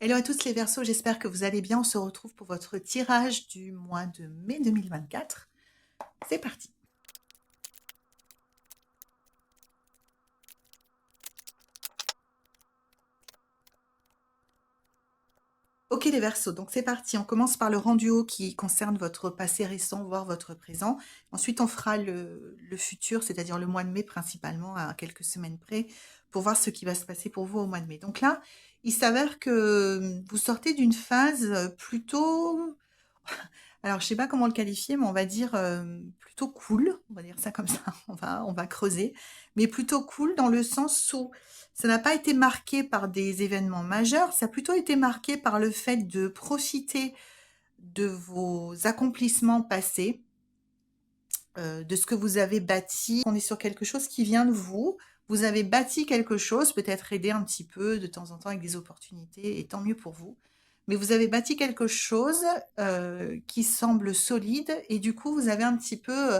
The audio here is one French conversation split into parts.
Hello à tous les Verseaux, j'espère que vous allez bien. On se retrouve pour votre tirage du mois de mai 2024. C'est parti. Ok les Verseaux, donc c'est parti. On commence par le rendu haut qui concerne votre passé récent, voire votre présent. Ensuite, on fera le futur, c'est-à-dire le mois de mai principalement, à quelques semaines près, pour voir ce qui va se passer pour vous au mois de mai. Donc là, il s'avère que vous sortez d'une phase plutôt. Alors, je sais pas comment le qualifier, mais on va dire plutôt cool. On va dire ça comme ça. On va creuser, mais plutôt cool dans le sens où ça n'a pas été marqué par des événements majeurs. Ça a plutôt été marqué par le fait de profiter de vos accomplissements passés, de ce que vous avez bâti. On est sur quelque chose qui vient de vous. Vous avez bâti quelque chose, peut-être aidé un petit peu de temps en temps avec des opportunités, et tant mieux pour vous. Mais vous avez bâti quelque chose qui semble solide, et du coup, vous avez un petit peu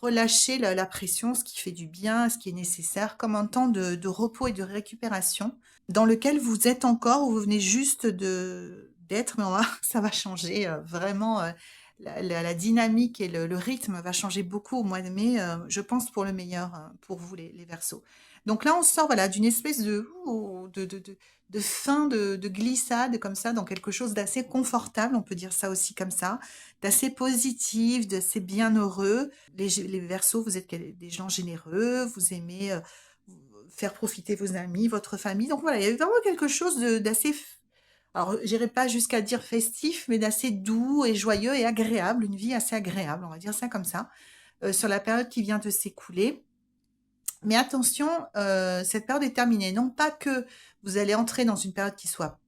relâché la pression, ce qui fait du bien, ce qui est nécessaire, comme un temps de repos et de récupération, dans lequel vous êtes encore, ou vous venez juste d'être, mais ça va changer vraiment. La dynamique et le rythme va changer beaucoup au mois de mai, je pense pour le meilleur, pour vous les Verseaux. Donc là, on sort voilà d'une espèce de fin de glissade comme ça dans quelque chose d'assez confortable, on peut dire ça aussi comme ça, d'assez positif, d'assez bienheureux. Les Verseaux, vous êtes des gens généreux, vous aimez faire profiter vos amis, votre famille. Donc voilà, il y a vraiment quelque chose d'assez, alors, j'irai pas jusqu'à dire festif, mais d'assez doux et joyeux et agréable, une vie assez agréable, on va dire ça comme ça, sur la période qui vient de s'écouler. Mais attention, cette période est terminée. Non pas que vous allez entrer dans une période qui soit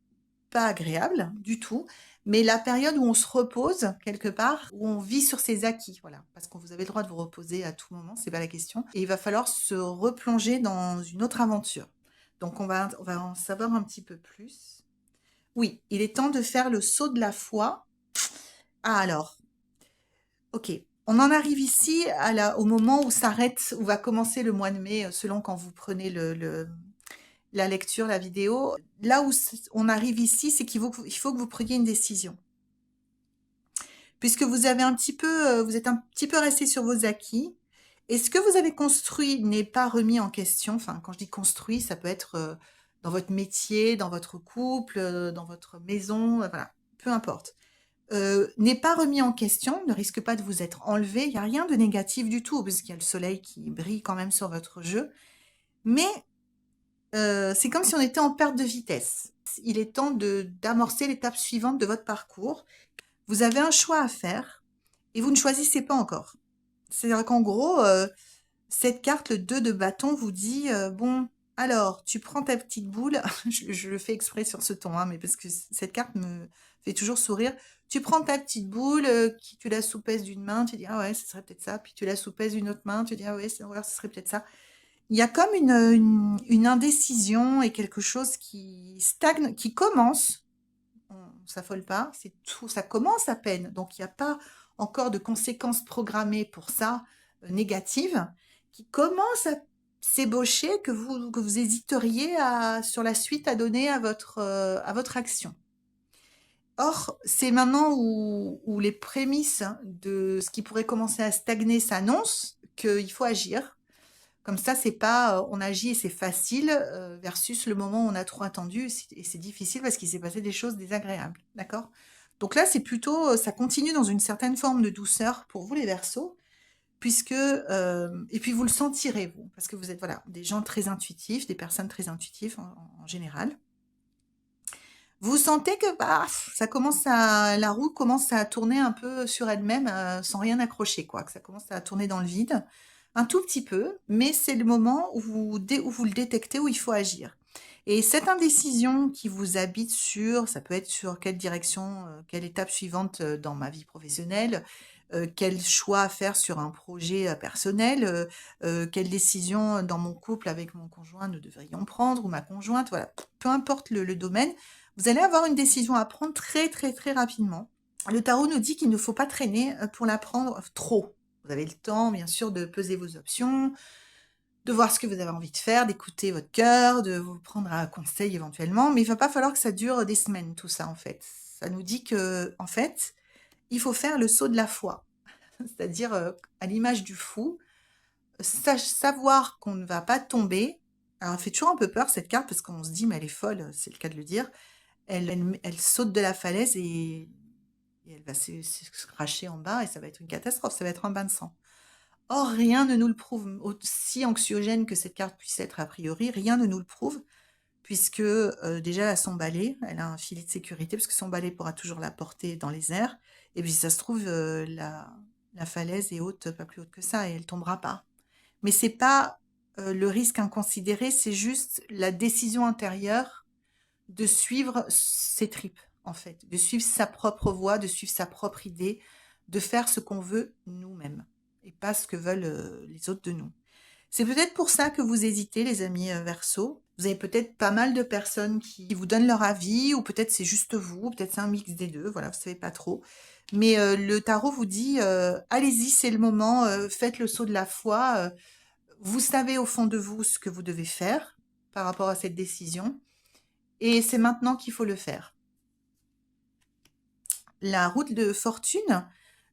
pas agréable du tout, mais la période où on se repose quelque part, où on vit sur ses acquis, voilà, parce que vous avez le droit de vous reposer à tout moment, c'est pas la question. Et il va falloir se replonger dans une autre aventure. Donc on va en savoir un petit peu plus. Oui, il est temps de faire le saut de la foi. Ah alors, ok. On en arrive ici au moment où s'arrête, où va commencer le mois de mai, selon quand vous prenez la lecture, la vidéo. Là où on arrive ici, c'est il faut que vous preniez une décision. Puisque vous avez un petit peu, vous êtes un petit peu resté sur vos acquis. Et ce que vous avez construit n'est pas remis en question. Enfin, quand je dis construit, ça peut être dans votre métier, dans votre couple, dans votre maison, voilà, peu importe. N'est pas remis en question, ne risque pas de vous être enlevé. Il n'y a rien de négatif du tout, parce qu'il y a le soleil qui brille quand même sur votre jeu. Mais c'est comme si on était en perte de vitesse. Il est temps d'amorcer l'étape suivante de votre parcours. Vous avez un choix à faire et vous ne choisissez pas encore. C'est-à-dire qu'en gros, cette carte, le 2 de bâton, vous dit bon, alors, tu prends ta petite boule, je le fais exprès sur ce ton, hein, mais parce que cette carte me fait toujours sourire. Tu prends ta petite boule, tu la soupèses d'une main, tu dis ah ouais, ce serait peut-être ça. Puis tu la soupèses d'une autre main, tu dis ah ouais, ce serait peut-être ça. Il y a comme une indécision et quelque chose qui stagne, qui commence. On s'affole pas, c'est tout, ça commence à peine. Donc il n'y a pas encore de conséquences programmées pour ça, négatives, qui commencent à s'ébaucher, que vous hésiteriez sur la suite à donner à votre action. Or, c'est maintenant où les prémices de ce qui pourrait commencer à stagner s'annoncent qu'il faut agir. Comme ça, c'est pas on agit et c'est facile versus le moment où on a trop attendu et c'est difficile parce qu'il s'est passé des choses désagréables. D'accord? Donc là, c'est plutôt, ça continue dans une certaine forme de douceur pour vous, les Verseaux, puisque, et puis vous le sentirez, vous, parce que vous êtes voilà, des gens très intuitifs, des personnes très intuitives en général. Vous sentez que bah, la roue commence à tourner un peu sur elle-même sans rien accrocher, quoi, que ça commence à tourner dans le vide, un tout petit peu, mais c'est le moment où vous le détectez, où il faut agir. Et cette indécision qui vous habite ça peut être sur quelle direction, quelle étape suivante dans ma vie professionnelle, quel choix à faire sur un projet personnel, quelle décision dans mon couple avec mon conjoint nous devrions prendre, ou ma conjointe, voilà, peu importe le domaine, vous allez avoir une décision à prendre très, très, très rapidement. Le tarot nous dit qu'il ne faut pas traîner pour la prendre trop. Vous avez le temps, bien sûr, de peser vos options, de voir ce que vous avez envie de faire, d'écouter votre cœur, de vous prendre un conseil éventuellement, mais il va pas falloir que ça dure des semaines, tout ça, en fait. Ça nous dit que, en fait, il faut faire le saut de la foi. C'est-à-dire, à l'image du fou, savoir qu'on ne va pas tomber. Alors, elle fait toujours un peu peur, cette carte, parce qu'on se dit, mais elle est folle, c'est le cas de le dire. Elle saute de la falaise et elle va se cracher en bas et ça va être une catastrophe, ça va être un bain de sang. Or, rien ne nous le prouve, aussi anxiogène que cette carte puisse être a priori, rien ne nous le prouve, puisque déjà elle a son balai, elle a un filet de sécurité, parce que son balai pourra toujours la porter dans les airs, et puis si ça se trouve, la falaise est haute, pas plus haute que ça, et elle tombera pas. Mais c'est pas le risque inconsidéré, c'est juste la décision intérieure de suivre ses tripes, en fait, de suivre sa propre voie, de suivre sa propre idée, de faire ce qu'on veut nous-mêmes et pas ce que veulent les autres de nous. C'est peut-être pour ça que vous hésitez, les amis Verseau. Vous avez peut-être pas mal de personnes qui vous donnent leur avis, ou peut-être c'est juste vous, peut-être c'est un mix des deux, voilà, vous savez pas trop. Mais le tarot vous dit, allez-y, c'est le moment, faites le saut de la foi. Vous savez au fond de vous ce que vous devez faire par rapport à cette décision, et c'est maintenant qu'il faut le faire. La route de fortune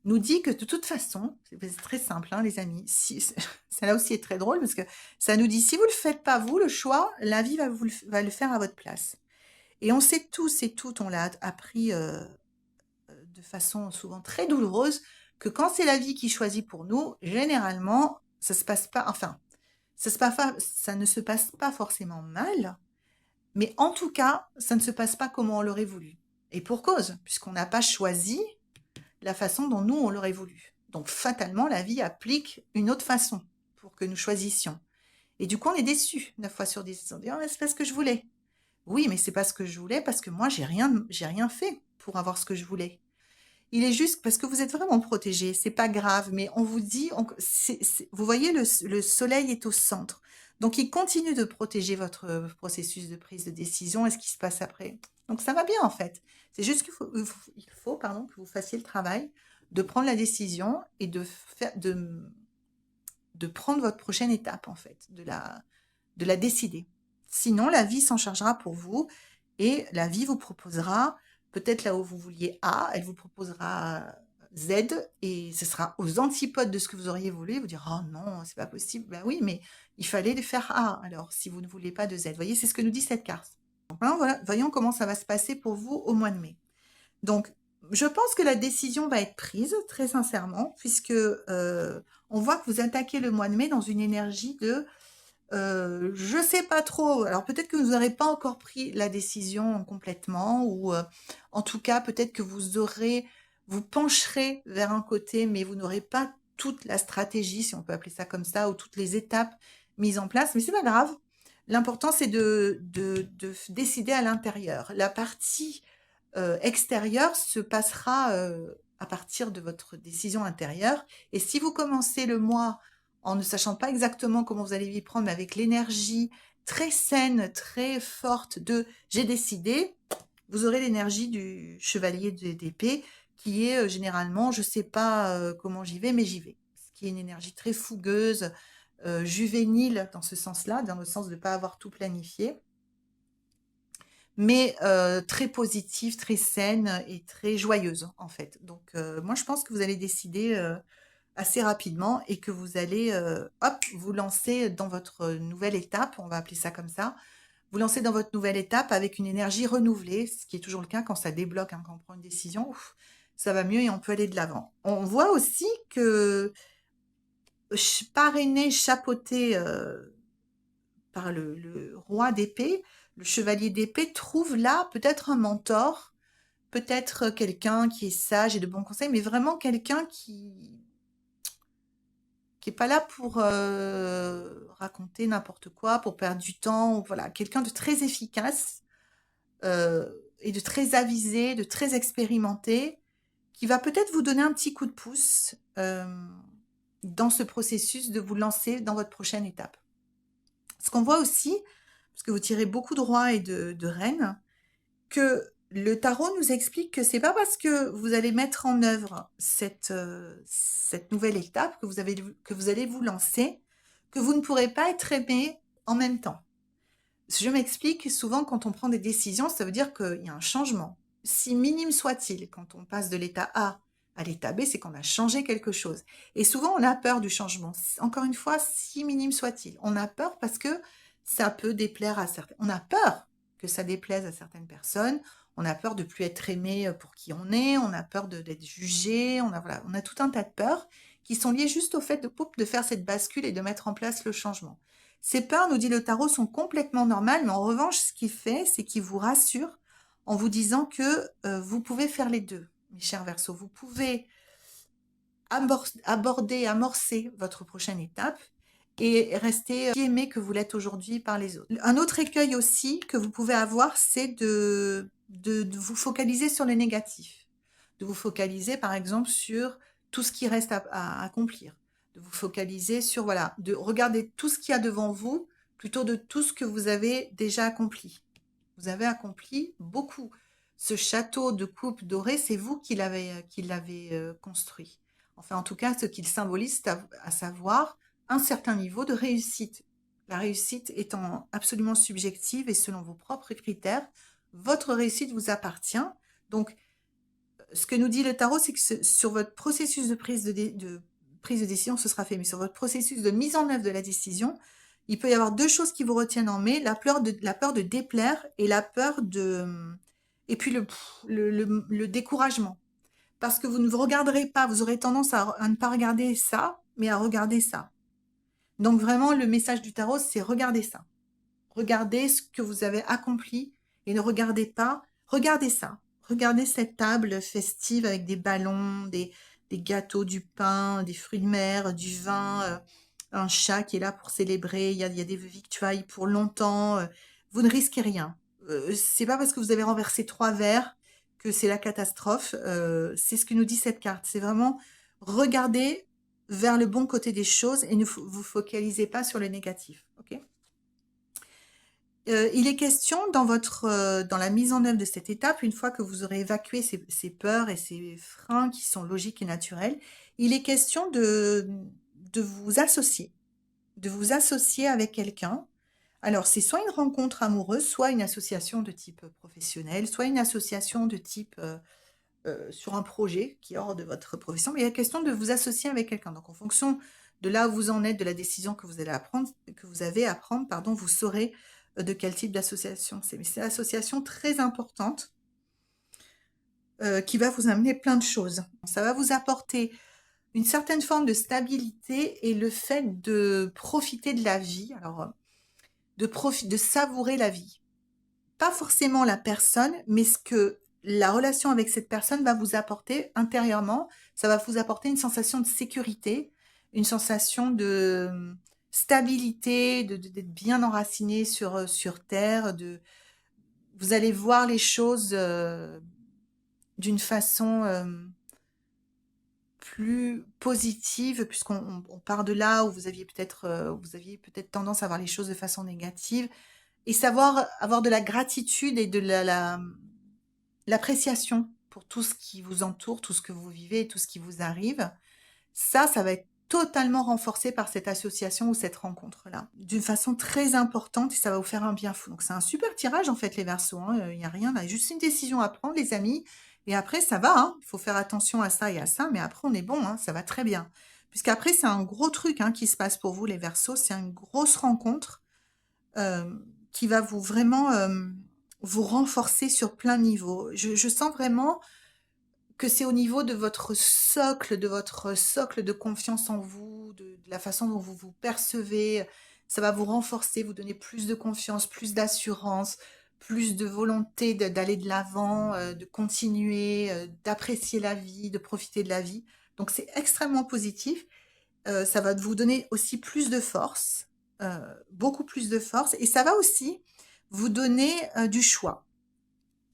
nous dit que de toute façon, c'est très simple, hein, les amis. Si, ça là aussi est très drôle parce que ça nous dit si vous le faites pas vous, le choix, la vie va le faire à votre place. Et on sait tous et toutes, on l'a appris de façon souvent très douloureuse, que quand c'est la vie qui choisit pour nous, généralement, ça se passe pas, enfin, ça ne se passe pas forcément mal, mais en tout cas, ça ne se passe pas comme on l'aurait voulu. Et pour cause, puisqu'on n'a pas choisi la façon dont nous, on l'aurait voulu. Donc fatalement, la vie applique une autre façon pour que nous choisissions. Et du coup, on est déçu 9 fois sur 10. On dit, oh, c'est pas ce que je voulais. Oui, mais c'est pas ce que je voulais parce que moi, j'ai rien fait pour avoir ce que je voulais. Il est juste parce que vous êtes vraiment protégé, c'est pas grave, mais on vous dit, vous voyez, le soleil est au centre. Donc, il continue de protéger votre processus de prise de décision et ce qui se passe après. Donc, ça va bien, en fait. C'est juste pardon, que vous fassiez le travail de prendre la décision et de prendre votre prochaine étape, en fait, de la décider. Sinon, la vie s'en chargera pour vous et la vie vous proposera, peut-être là où vous vouliez A, elle vous proposera Z et ce sera aux antipodes de ce que vous auriez voulu. Vous dire, oh non, c'est pas possible. Ben oui, mais il fallait les faire A. Alors, si vous ne voulez pas de Z, vous voyez, c'est ce que nous dit cette carte. Donc, maintenant, voilà, voyons comment ça va se passer pour vous au mois de mai. Donc, je pense que la décision va être prise, très sincèrement, puisque on voit que vous attaquez le mois de mai dans une énergie de je sais pas trop. Alors peut-être que vous n'aurez pas encore pris la décision complètement, ou en tout cas peut-être que vous pencherez vers un côté, mais vous n'aurez pas toute la stratégie, si on peut appeler ça comme ça, ou toutes les étapes mises en place. Mais c'est pas grave. L'important c'est de décider à l'intérieur. La partie extérieure se passera à partir de votre décision intérieure. Et si vous commencez le mois en ne sachant pas exactement comment vous allez y prendre, mais avec l'énergie très saine, très forte de j'ai décidé, vous aurez l'énergie du chevalier d'épée qui est généralement je sais pas comment j'y vais, mais j'y vais. Ce qui est une énergie très fougueuse, juvénile dans ce sens-là, dans le sens de ne pas avoir tout planifié, mais très positive, très saine et très joyeuse en fait. Donc moi je pense que vous allez décider assez rapidement et que vous allez hop, vous lancer dans votre nouvelle étape, on va appeler ça comme ça, vous lancez dans votre nouvelle étape avec une énergie renouvelée, ce qui est toujours le cas quand ça débloque, hein, quand on prend une décision, ouf, ça va mieux et on peut aller de l'avant. On voit aussi que parrainé, chapeauté par le roi d'épée, le chevalier d'épée trouve là peut-être un mentor, peut-être quelqu'un qui est sage et de bons conseils, mais vraiment quelqu'un qui est pas là pour raconter n'importe quoi, pour perdre du temps, voilà, quelqu'un de très efficace et de très avisé, de très expérimenté, qui va peut-être vous donner un petit coup de pouce dans ce processus de vous lancer dans votre prochaine étape. Ce qu'on voit aussi, parce que vous tirez beaucoup de rois et de reines, que le tarot nous explique que c'est pas parce que vous allez mettre en œuvre cette nouvelle étape que vous allez vous lancer que vous ne pourrez pas être aimé en même temps. Je m'explique, souvent quand on prend des décisions, ça veut dire qu'il y a un changement. Si minime soit-il, quand on passe de l'état A à l'état B, c'est qu'on a changé quelque chose. Et souvent, on a peur du changement. Encore une fois, si minime soit-il, on a peur parce que ça peut déplaire à certaines. On a peur que ça déplaise à certaines personnes. On a peur de plus être aimé pour qui on est. On a peur d'être jugé. Voilà, on a tout un tas de peurs qui sont liées juste au fait de faire cette bascule et de mettre en place le changement. Ces peurs, nous dit le tarot, sont complètement normales, mais en revanche, ce qu'il fait, c'est qu'il vous rassure en vous disant que vous pouvez faire les deux, mes chers Verseaux. Vous pouvez aborder, amorcer votre prochaine étape et rester aimé que vous l'êtes aujourd'hui par les autres. Un autre écueil aussi que vous pouvez avoir, c'est de vous focaliser sur le négatif. De vous focaliser, par exemple, sur tout ce qui reste à accomplir. De vous focaliser sur, voilà, de regarder tout ce qu'il y a devant vous plutôt de tout ce que vous avez déjà accompli. Vous avez accompli beaucoup. Ce château de coupe dorée, c'est vous qui l'avez construit. Enfin, en tout cas, ce qu'il symbolise, à savoir un certain niveau de réussite. La réussite étant absolument subjective et selon vos propres critères, votre réussite vous appartient. Donc, ce que nous dit le tarot, c'est que sur votre processus de prise de décision, ce sera fait, mais sur votre processus de mise en œuvre de la décision, il peut y avoir deux choses qui vous retiennent en mai, la peur de déplaire et la peur et puis le découragement. Parce que vous ne vous regarderez pas, vous aurez tendance à ne pas regarder ça, mais à regarder ça. Donc vraiment, le message du tarot, c'est regardez ça. Regardez ce que vous avez accompli et ne regardez pas, regardez ça. Regardez cette table festive avec des ballons, des gâteaux, du pain, des fruits de mer, du vin, un chat qui est là pour célébrer, il y a des victuailles pour longtemps. Vous ne risquez rien. C'est pas parce que vous avez renversé 3 verres que c'est la catastrophe. C'est ce que nous dit cette carte. C'est vraiment regarder vers le bon côté des choses et ne vous focalisez pas sur le négatif. Ok ? Il est question dans la mise en œuvre de cette étape, une fois que vous aurez évacué ces peurs et ces freins qui sont logiques et naturels, il est question de vous associer avec quelqu'un. Alors, c'est soit une rencontre amoureuse, soit une association de type professionnel, soit une association de type sur un projet qui est hors de votre profession, mais il est question de vous associer avec quelqu'un. Donc, en fonction de là où vous en êtes, de la décision que vous avez à prendre, pardon, vous saurez de quel type d'association c'est. Mais c'est une association très importante qui va vous amener plein de choses. Ça va vous apporter une certaine forme de stabilité et le fait de profiter de la vie, alors de savourer la vie. Pas forcément la personne, mais ce que la relation avec cette personne va vous apporter intérieurement, ça va vous apporter une sensation de sécurité, une sensation de stabilité, d'être bien enraciné sur terre, vous allez voir les choses d'une façon plus positive, puisqu'on part de là où vous aviez peut-être tendance à voir les choses de façon négative, et savoir avoir de la gratitude et de l'appréciation pour tout ce qui vous entoure, tout ce que vous vivez, tout ce qui vous arrive. Ça va être totalement renforcé par cette association ou cette rencontre-là, d'une façon très importante, et ça va vous faire un bien fou. Donc c'est un super tirage en fait, les Verseaux, hein. Il n'y a rien là, juste une décision à prendre, les amis, et après ça va, hein. Il faut faire attention à ça et à ça, mais après on est bon, hein. Ça va très bien. Puisqu'après c'est un gros truc qui se passe pour vous, les Verseaux, c'est une grosse rencontre euh, qui va vraiment vous renforcer sur plein de niveaux. Je sens vraiment que c'est au niveau de votre socle de confiance en vous, de la façon dont vous vous percevez. Ça va vous renforcer, vous donner plus de confiance, plus d'assurance, plus de volonté d'aller de l'avant, de continuer, d'apprécier la vie, de profiter de la vie. Donc c'est extrêmement positif. Ça va vous donner aussi plus de force, beaucoup plus de force, et ça va aussi vous donner du choix.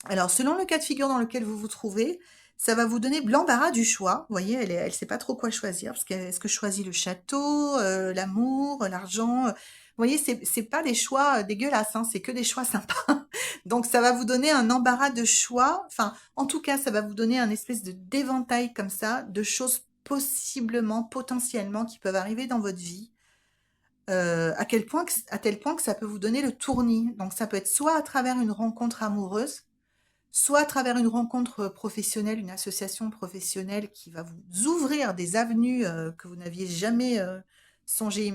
Alors, selon le cas de figure dans lequel vous vous trouvez, ça va vous donner l'embarras du choix. Vous voyez, elle sait pas trop quoi choisir, parce qu'est-ce que je choisis le château, l'amour, l'argent. Vous voyez, c'est pas des choix dégueulasses, hein, c'est que des choix sympas. Donc, ça va vous donner un embarras de choix. Enfin, en tout cas, ça va vous donner un espèce de d'éventail comme ça, de choses possiblement, potentiellement, qui peuvent arriver dans votre vie. à tel point que ça peut vous donner le tournis. Donc ça peut être soit à travers une rencontre amoureuse, soit à travers une rencontre professionnelle, une association professionnelle qui va vous ouvrir des avenues que vous n'aviez jamais songé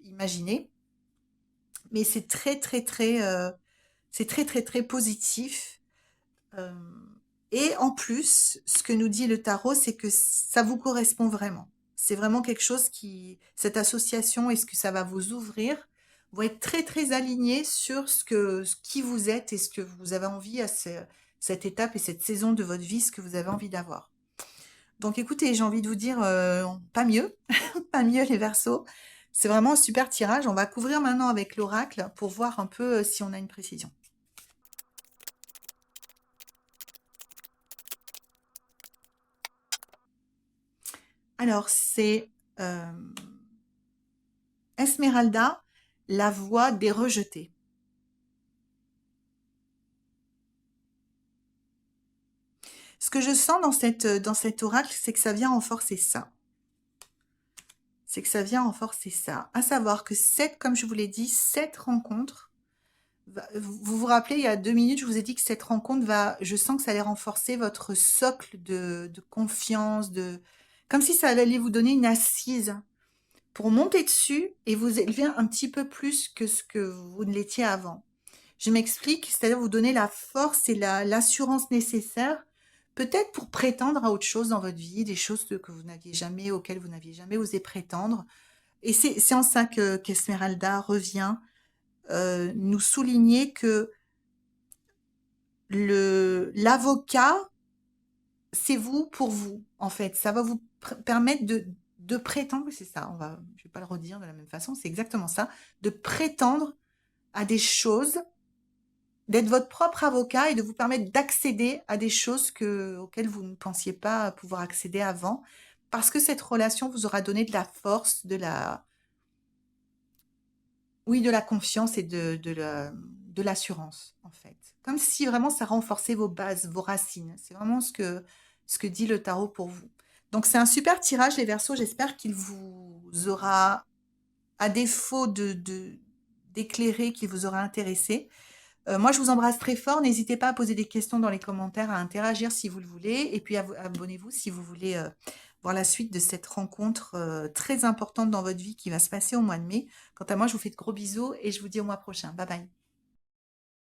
imaginer. Mais c'est très très très positif. Euh, et en plus, ce que nous dit le tarot, c'est que ça vous correspond vraiment. C'est vraiment quelque chose cette association et ce que ça va vous ouvrir, vont être très très alignés sur ce qui vous êtes et ce que vous avez envie cette étape et cette saison de votre vie, ce que vous avez envie d'avoir. Donc écoutez, j'ai envie de vous dire, pas mieux, pas mieux les Verseaux. C'est vraiment un super tirage. On va couvrir maintenant avec l'oracle pour voir un peu si on a une précision. Alors, c'est euh, Esmeralda, la voix des rejetés. Ce que je sens dans cet oracle, c'est que ça vient renforcer ça. C'est que ça vient renforcer ça. À savoir que comme je vous l'ai dit, cette rencontre, vous vous rappelez, il y a 2 minutes, je vous ai dit que cette rencontre je sens que ça allait renforcer votre socle de confiance, comme si ça allait vous donner une assise pour monter dessus et vous élever un petit peu plus que ce que vous ne l'étiez avant. Je m'explique, c'est-à-dire vous donner la force et l'assurance nécessaire, peut-être pour prétendre à autre chose dans votre vie, des choses auxquelles vous n'aviez jamais osé prétendre. Et c'est en ça qu'Esmeralda revient nous souligner que l'avocat, c'est vous pour vous, en fait. Ça va vous permettre de prétendre, c'est ça, je vais pas le redire de la même façon, c'est exactement ça, de prétendre à des choses, d'être votre propre avocat et de vous permettre d'accéder à des choses auxquelles vous ne pensiez pas pouvoir accéder avant, parce que cette relation vous aura donné de la force, oui, de la confiance et de l'assurance, en fait. Comme si vraiment ça renforçait vos bases, vos racines. C'est vraiment ce que dit le tarot pour vous. Donc c'est un super tirage, les Verseaux. J'espère qu'il vous aura, à défaut d'éclairer, qu'il vous aura intéressé. Moi, je vous embrasse très fort. N'hésitez pas à poser des questions dans les commentaires, à interagir si vous le voulez. Et puis, abonnez-vous si vous voulez voir la suite de cette rencontre très importante dans votre vie qui va se passer au mois de mai. Quant à moi, je vous fais de gros bisous et je vous dis au mois prochain. Bye bye.